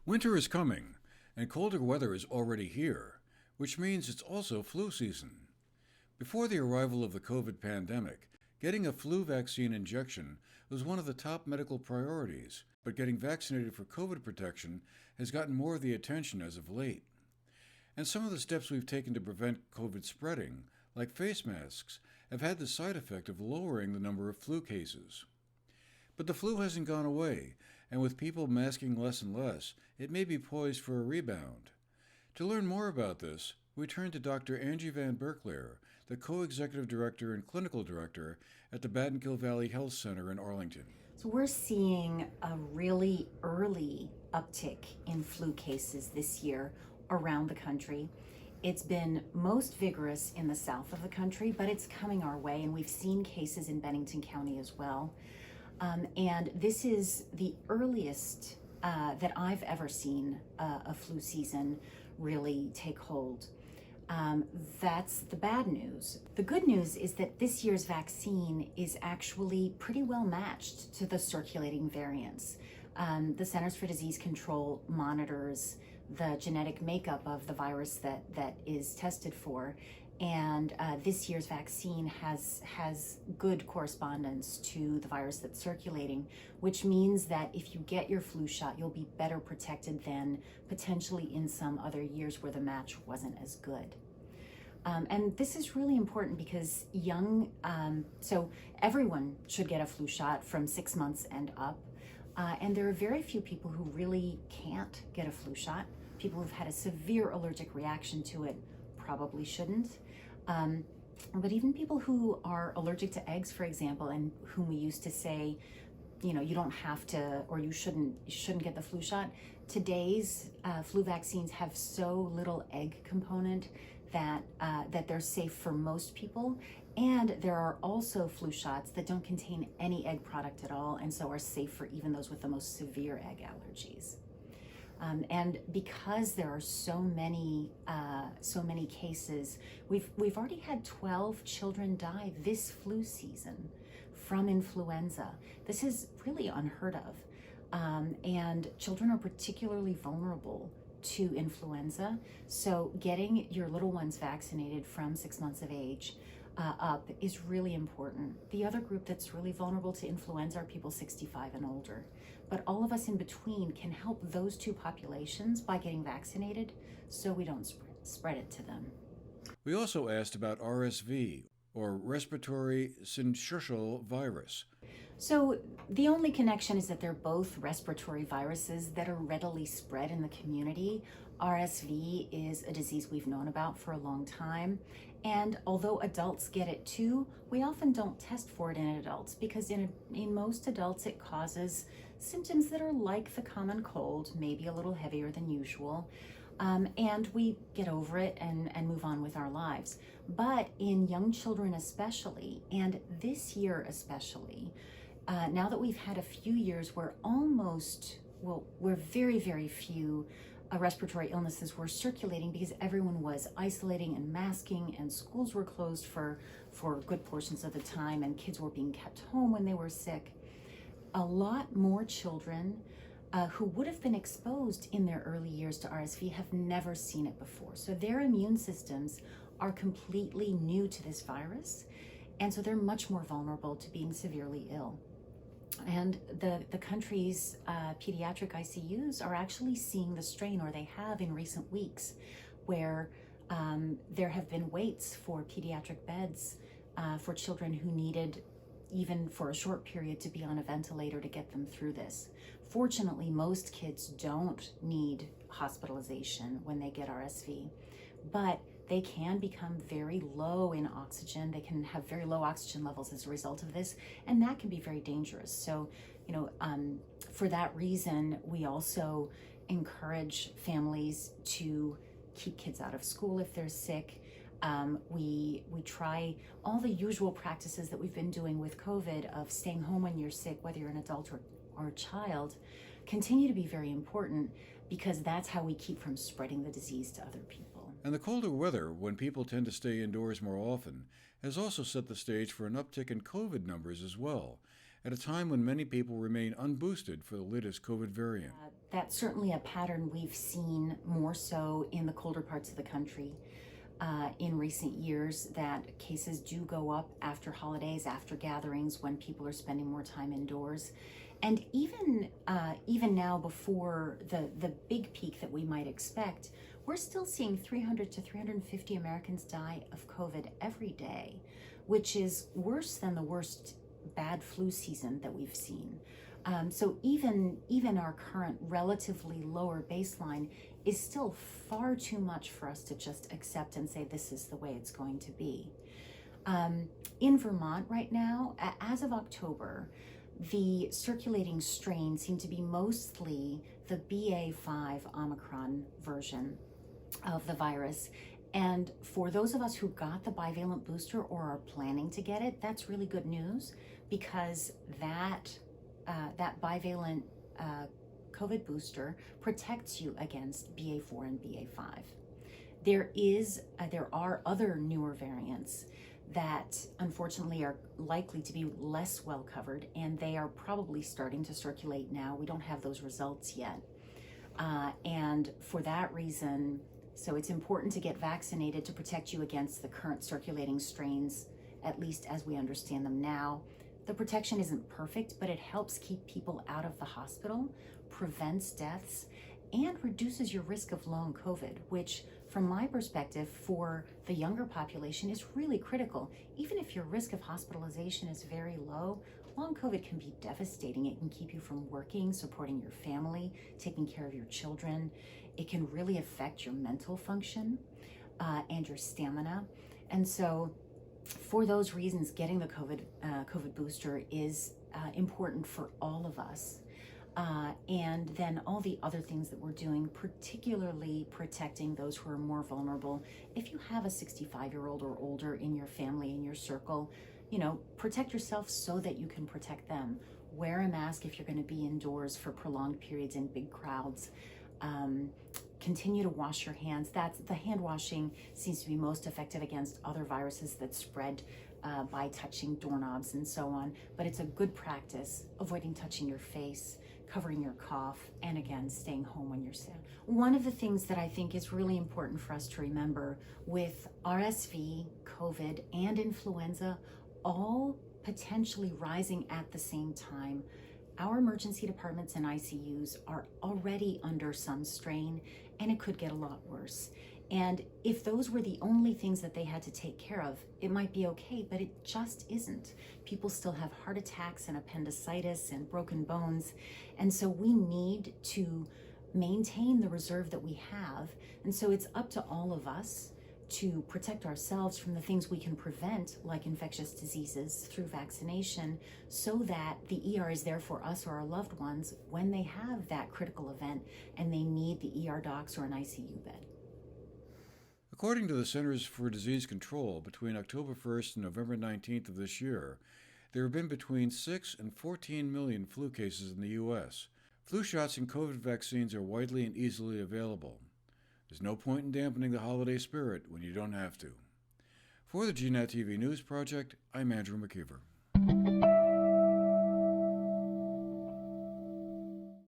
Winter is coming, and colder weather is already here, which means it's also flu season. Before the arrival of the COVID pandemic, getting a flu vaccine injection was one of the top medical priorities, but getting vaccinated for COVID protection has gotten more of the attention as of late. And some of the steps we've taken to prevent COVID spreading, like face masks, have had the side effect of lowering the number of flu cases. But the flu hasn't gone away, and with people masking less and less, it may be poised for a rebound. To learn more about this, we turn to Dr. Anje Van Berckelaer, the co-executive director and clinical director at the Battenkill Valley Health Center in Arlington. So we're seeing a really early uptick in flu cases this year around the country. It's been most vigorous in the south of the country, but it's coming our way, and we've seen cases in Bennington County as well. And this is the earliest that I've ever seen a flu season really take hold. That's the bad news. The good news is that this year's vaccine is actually pretty well matched to the circulating variants. The Centers for Disease Control monitors the genetic makeup of the virus that is tested for, and this year's vaccine has good correspondence to the virus that's circulating, which means that if you get your flu shot, you'll be better protected than potentially in some other years where the match wasn't as good. And this is really important because so everyone should get a flu shot from 6 months and up. And there are very few people who really can't get a flu shot. People who've had a severe allergic reaction to it probably shouldn't. But even people who are allergic to eggs, for example, and whom we used to say, you don't have to, or you shouldn't get the flu shot. Today's flu vaccines have so little egg component that they're safe for most people. And there are also flu shots that don't contain any egg product at all, and so are safe for even those with the most severe egg allergies. And because there are so many cases, we've already had 12 children die this flu season from influenza. This is really unheard of. And children are particularly vulnerable to influenza. So getting your little ones vaccinated from 6 months of age up is really important. The other group that's really vulnerable to influenza are people 65 and older. But all of us in between can help those two populations by getting vaccinated so we don't spread it to them. We also asked about RSV, or respiratory syncytial virus. So the only connection is that they're both respiratory viruses that are readily spread in the community. RSV is a disease we've known about for a long time. And although adults get it too, we often don't test for it in adults because in most adults it causes symptoms that are like the common cold, maybe a little heavier than usual. And we get over it and move on with our lives. But in young children especially, and this year especially, now that we've had a few years where where very, very few respiratory illnesses were circulating because everyone was isolating and masking and schools were closed for good portions of the time and kids were being kept home when they were sick, a lot more children who would have been exposed in their early years to RSV have never seen it before. So their immune systems are completely new to this virus, and so they're much more vulnerable to being severely ill. And the country's pediatric ICUs are actually seeing the strain, or they have in recent weeks, where there have been waits for pediatric beds for children who needed, even for a short period, to be on a ventilator to get them through this. Fortunately, most kids don't need hospitalization when they get RSV, but they can become very low in oxygen. They can have very low oxygen levels as a result of this, and that can be very dangerous. So, for that reason, we also encourage families to keep kids out of school if they're sick. We try all the usual practices that we've been doing with COVID of staying home when you're sick, whether you're an adult or a child, continue to be very important because that's how we keep from spreading the disease to other people. And the colder weather, when people tend to stay indoors more often, has also set the stage for an uptick in COVID numbers as well, at a time when many people remain unboosted for the latest COVID variant. That's certainly a pattern we've seen more so in the colder parts of the country in recent years, that cases do go up after holidays, after gatherings, when people are spending more time indoors. And even now, before the big peak that we might expect, we're still seeing 300 to 350 Americans die of COVID every day, which is worse than the worst bad flu season that we've seen. So even our current relatively lower baseline is still far too much for us to just accept and say this is the way it's going to be. In Vermont right now, as of October, the circulating strains seem to be mostly the BA.5 Omicron version of the virus. And for those of us who got the bivalent booster or are planning to get it, that's really good news, because that bivalent COVID booster protects you against BA.4 and BA.5. There are other newer variants that unfortunately are likely to be less well covered, and they are probably starting to circulate now. We don't have those results yet. And for that reason, so it's important to get vaccinated to protect you against the current circulating strains, at least as we understand them now. The protection isn't perfect, but it helps keep people out of the hospital, prevents deaths, and reduces your risk of long COVID, which from my perspective for the younger population is really critical. Even if your risk of hospitalization is very low, long COVID can be devastating. It can keep you from working, supporting your family, taking care of your children. It can really affect your mental function and your stamina. And so for those reasons, getting the COVID booster is important for all of us. And then all the other things that we're doing, particularly protecting those who are more vulnerable. If you have a 65-year-old or older in your family, in your circle, protect yourself so that you can protect them. Wear a mask if you're going to be indoors for prolonged periods in big crowds. Continue to wash your hands. The hand washing seems to be most effective against other viruses that spread by touching doorknobs and so on. But it's a good practice, avoiding touching your face, covering your cough, and again, staying home when you're sick. One of the things that I think is really important for us to remember with RSV, COVID, and influenza all potentially rising at the same time, our emergency departments and ICUs are already under some strain, and it could get a lot worse. And if those were the only things that they had to take care of, it might be okay, but it just isn't. People still have heart attacks and appendicitis and broken bones. And so we need to maintain the reserve that we have. And so it's up to all of us to protect ourselves from the things we can prevent, like infectious diseases, through vaccination, so that the ER is there for us or our loved ones when they have that critical event and they need the ER docs or an ICU bed. According to the Centers for Disease Control, between October 1st and November 19th of this year, there have been between 6 and 14 million flu cases in the U.S. Flu shots and COVID vaccines are widely and easily available. There's no point in dampening the holiday spirit when you don't have to. For the GNAT-TV News Project, I'm Andrew McKeever.